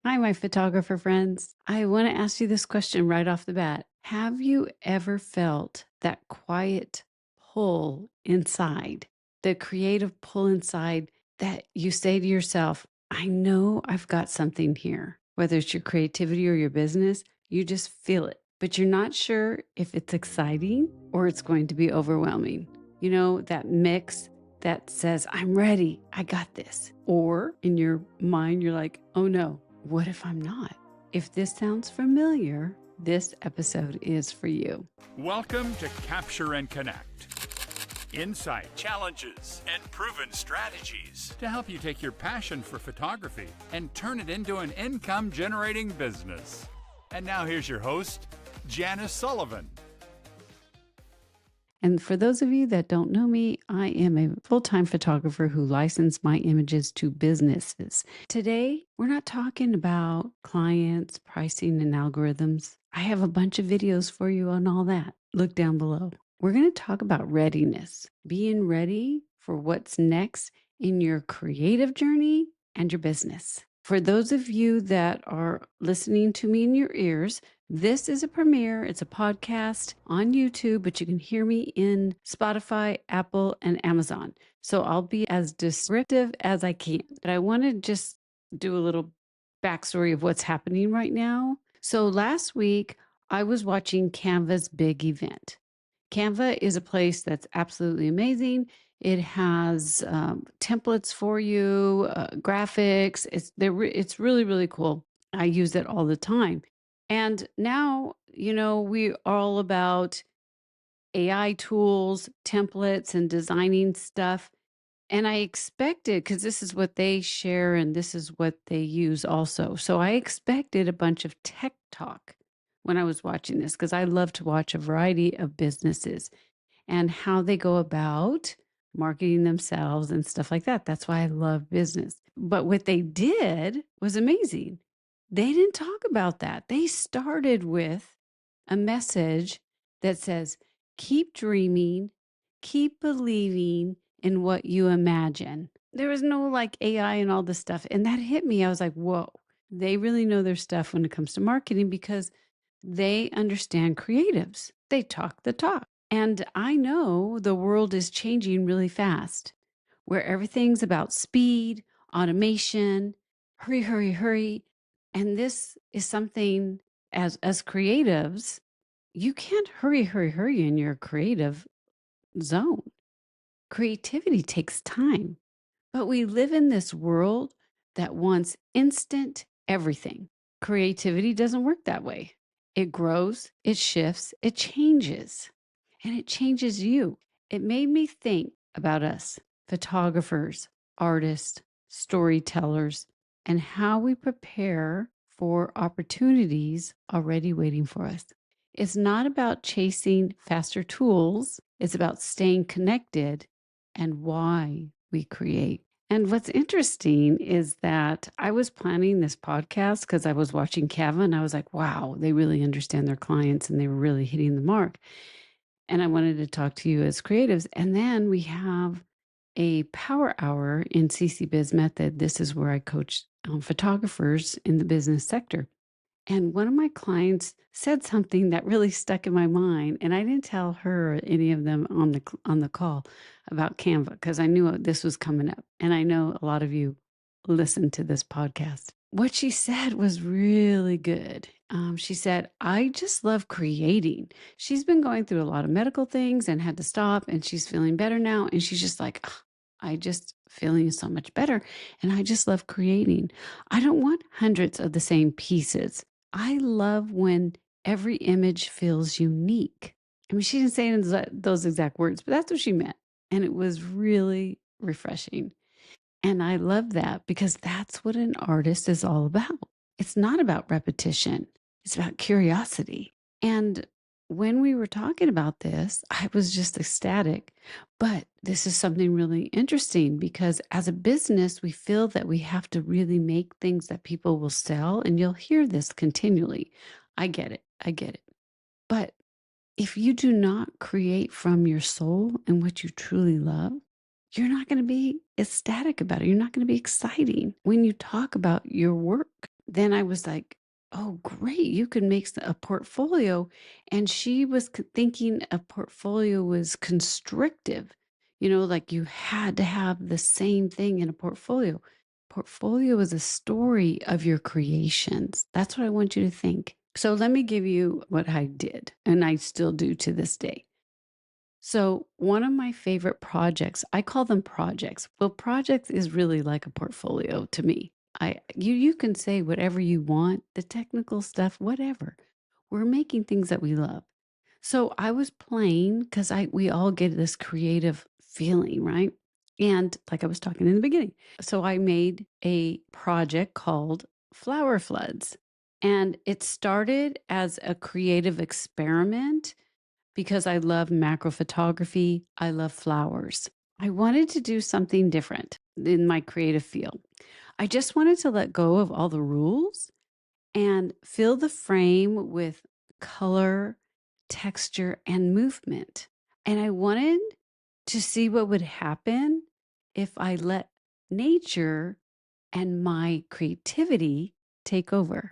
Hi, my photographer friends. I want to ask you this question right off the bat. Have you ever felt that quiet pull inside, the creative pull inside that you say to yourself, I know I've got something here, whether it's your creativity or your business, you just feel it, but you're not sure if it's exciting or it's going to be overwhelming. You know, that mix that says, I'm ready, I got this. Or in your mind, you're like, oh no, what if I'm not? If this sounds familiar, this episode is for you. Welcome to Capture and Connect. Insight, challenges, and proven strategies to help you take your passion for photography and turn it into an income-generating business. And now here's your host, Janice Sullivan. And for those of you that don't know me, I am a full-time photographer who licensed my images to businesses. Today, we're not talking about clients, pricing, and algorithms. I have a bunch of videos for you on all that. Look down below. We're going to talk about readiness, being ready for what's next in your creative journey and your business. For those of you that are listening to me in your ears, this is a premiere. It's a podcast on YouTube, but you can hear me in Spotify, Apple, and Amazon. So I'll be as descriptive as I can. But I want to just do a little backstory of what's happening right now. So last week, I was watching Canva's big event. Canva is a place that's absolutely amazing. It has templates for you, graphics. It's really, really cool. I use it all the time. And now, we're all about AI tools, templates, and designing stuff. And I expected, because this is what they share and this is what they use also. So I expected a bunch of tech talk when I was watching this, because I love to watch a variety of businesses and how they go about marketing themselves and stuff like that. That's why I love business. But what they did was amazing. They didn't talk about that. They started with a message that says, keep dreaming, keep believing in what you imagine. There was no like AI and all this stuff. And that hit me. I was like, whoa, they really know their stuff when it comes to marketing because they understand creatives. They talk the talk. And I know the world is changing really fast, where everything's about speed, automation, hurry, hurry, hurry. And this is something as creatives, you can't hurry, hurry, hurry in your creative zone. Creativity takes time, but we live in this world that wants instant everything. Creativity doesn't work that way. It grows, it shifts, it changes, and it changes you. It made me think about us, photographers, artists, storytellers, and how we prepare for opportunities already waiting for us. It's not about chasing faster tools, it's about staying connected and why we create. And what's interesting is that I was planning this podcast because I was watching Kevin and I was like, wow, they really understand their clients and they were really hitting the mark. And I wanted to talk to you as creatives. And then we have a power hour in CCBiz Method. This is where I coach photographers in the business sector. And one of my clients said something that really stuck in my mind, and I didn't tell her or any of them on the call about Canva because I knew this was coming up, and I know a lot of you listen to this podcast. What she said was really good. She said, I just love creating. She's been going through a lot of medical things and had to stop, and she's feeling better now. And she's just like, "Ugh, I just feeling so much better. And I just love creating. I don't want hundreds of the same pieces. I love when every image feels unique. I mean, she didn't say it in those exact words, but that's what she meant. And it was really refreshing. And I love that because that's what an artist is all about. It's not about repetition, it's about curiosity. And when we were talking about this, I was just ecstatic. But this is something really interesting because as a business, we feel that we have to really make things that people will sell. And you'll hear this continually. I get it. I get it. But if you do not create from your soul and what you truly love, you're not going to be ecstatic about it. You're not going to be exciting when you talk about your work. then I was like, "Oh, great, you could make a portfolio." And she was thinking a portfolio was constrictive, like you had to have the same thing in a portfolio. Portfolio is a story of your creations. That's what I want you to think. So let me give you what I did, and I still do to this day. So, one of my favorite projects, I call them projects. Well, projects is really like a portfolio to me. You can say whatever you want, the technical stuff, whatever. We're making things that we love. So, I was playing cuz I we all get this creative feeling, right? And like I was talking in the beginning. So, I made a project called Flower Floods. And it started as a creative experiment because I love macro photography. I love flowers. I wanted to do something different in my creative field. I just wanted to let go of all the rules and fill the frame with color, texture, and movement. And I wanted to see what would happen if I let nature and my creativity take over.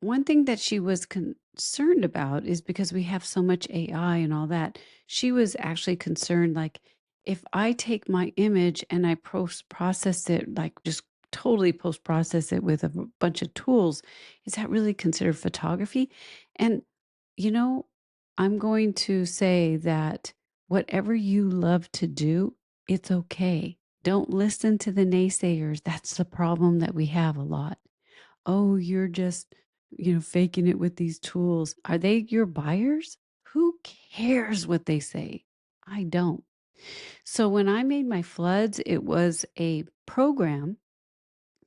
One thing that she was concerned about is because we have so much AI and all that, she was actually concerned like if I take my image and I post process it, like just totally post process it with a bunch of tools, is that really considered photography? And, you know, I'm going to say that whatever you love to do, it's okay. Don't listen to the naysayers. That's the problem that we have a lot. Oh, you're just, faking it with these tools. Are they your buyers? Who cares what they say? I don't. So when I made my floods, it was a program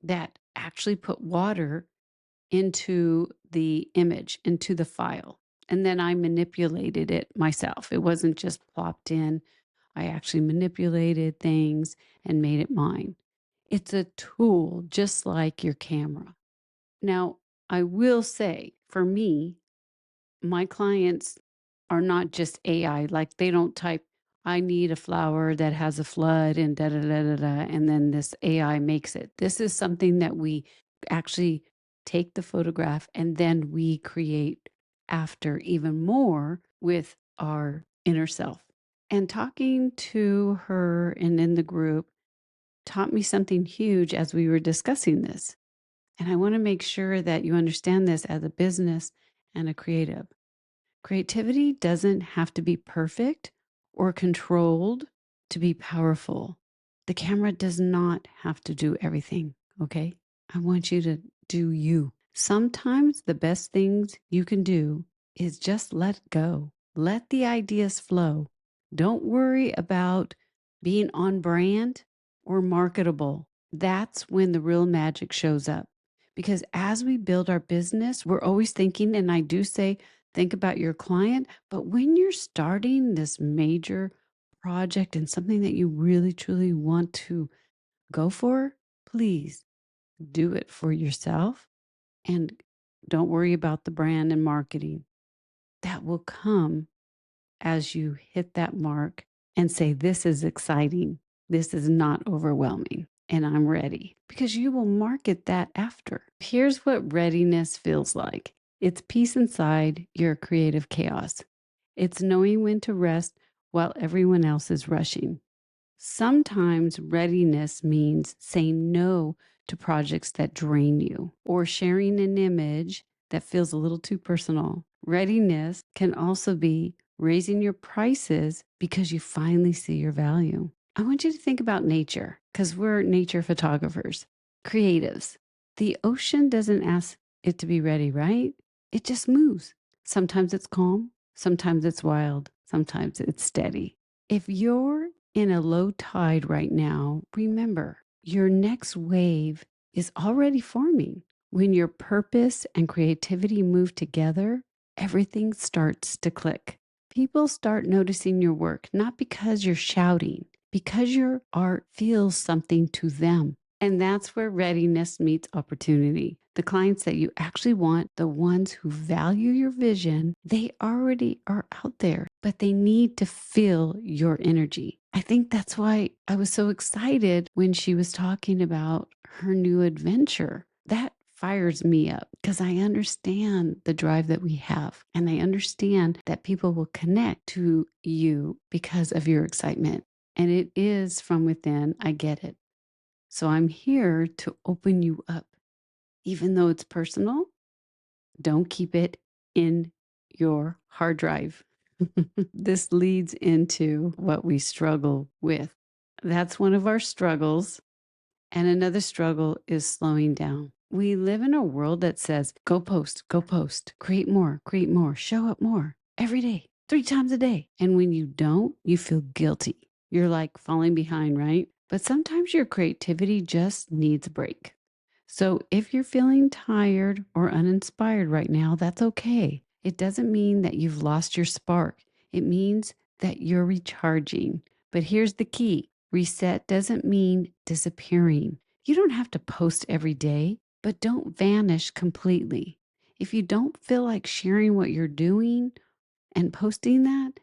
that actually put water into the image, into the file. And then I manipulated it myself. It wasn't just plopped in. I actually manipulated things and made it mine. It's a tool just like your camera. Now, I will say for me, my clients are not just AI. Like they don't type, I need a flower that has a flood and da da da da da, and then this AI makes it. This is something that we actually take the photograph and then we create after even more with our inner self. And talking to her and in the group taught me something huge as we were discussing this. And I want to make sure that you understand this as a business and a creative. Creativity doesn't have to be perfect or controlled to be powerful. The camera does not have to do everything, okay? I want you to do you. Sometimes the best things you can do is just let go. Let the ideas flow. Don't worry about being on brand or marketable. That's when the real magic shows up. Because as we build our business, we're always thinking, and I do say, think about your client. But when you're starting this major project and something that you really, truly want to go for, please do it for yourself and don't worry about the brand and marketing. That will come as you hit that mark and say, this is exciting. This is not overwhelming. And I'm ready because you will market that after. Here's what readiness feels like it's peace inside your creative chaos, it's knowing when to rest while everyone else is rushing. Sometimes readiness means saying no to projects that drain you or sharing an image that feels a little too personal. Readiness can also be raising your prices because you finally see your value. I want you to think about nature because we're nature photographers, creatives. The ocean doesn't ask it to be ready, right? It just moves. Sometimes it's calm, sometimes it's wild, sometimes it's steady. If you're in a low tide right now, remember your next wave is already forming. When your purpose and creativity move together, everything starts to click. People start noticing your work, not because you're shouting, because your art feels something to them. And that's where readiness meets opportunity. The clients that you actually want, the ones who value your vision, they already are out there, but they need to feel your energy. I think that's why I was so excited when she was talking about her new adventure. That fires me up because I understand the drive that we have. And I understand that people will connect to you because of your excitement. And it is from within. I get it. So I'm here to open you up. Even though it's personal, don't keep it in your hard drive. This leads into what we struggle with. That's one of our struggles. And another struggle is slowing down. We live in a world that says, go post, create more, show up more every day, 3 times a day. And when you don't, you feel guilty. You're like falling behind, right? But sometimes your creativity just needs a break. So if you're feeling tired or uninspired right now, that's okay. It doesn't mean that you've lost your spark. It means that you're recharging. But here's the key: reset doesn't mean disappearing. You don't have to post every day, but don't vanish completely. If you don't feel like sharing what you're doing and posting that,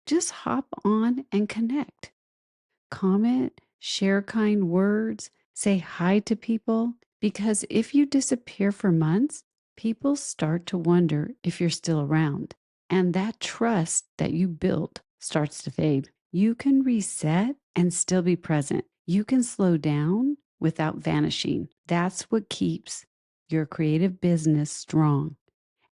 just hop on and connect. Comment, share kind words, say hi to people. Because if you disappear for months, people start to wonder if you're still around. And that trust that you built starts to fade. You can reset and still be present. You can slow down without vanishing. That's what keeps your creative business strong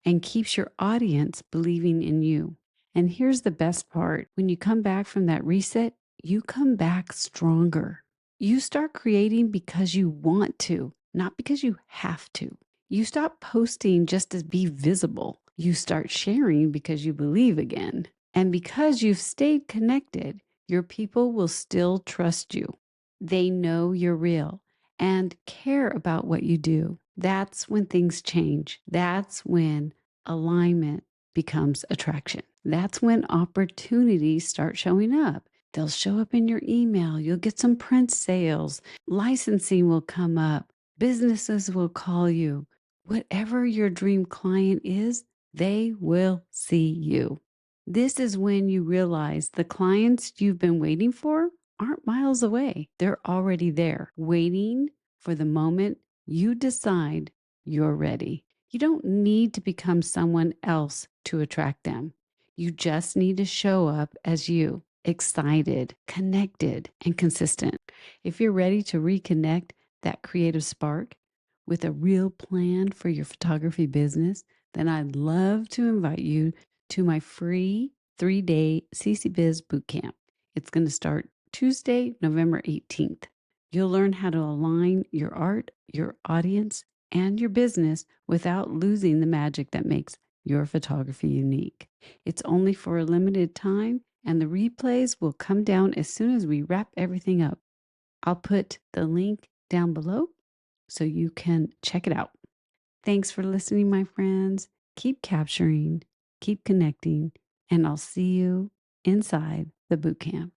and keeps your audience believing in you. And here's the best part: when you come back from that reset, you come back stronger. You start creating because you want to, not because you have to. You stop posting just to be visible. You start sharing because you believe again. And because you've stayed connected, your people will still trust you. They know you're real and care about what you do. That's when things change. That's when alignment becomes attraction. That's when opportunities start showing up. They'll show up in your email. You'll get some print sales. Licensing will come up. Businesses will call you. Whatever your dream client is, they will see you. This is when you realize the clients you've been waiting for aren't miles away. They're already there, waiting for the moment you decide you're ready. You don't need to become someone else to attract them. You just need to show up as you, excited, connected, and consistent. If you're ready to reconnect that creative spark with a real plan for your photography business, then I'd love to invite you to my free 3-day CCBiz Bootcamp. It's going to start Tuesday, November 18th. You'll learn how to align your art, your audience, and your business without losing the magic that makes your photography unique. It's only for a limited time, and the replays will come down as soon as we wrap everything up. I'll put the link down below so you can check it out. Thanks for listening, my friends. Keep capturing, keep connecting, and I'll see you inside the bootcamp.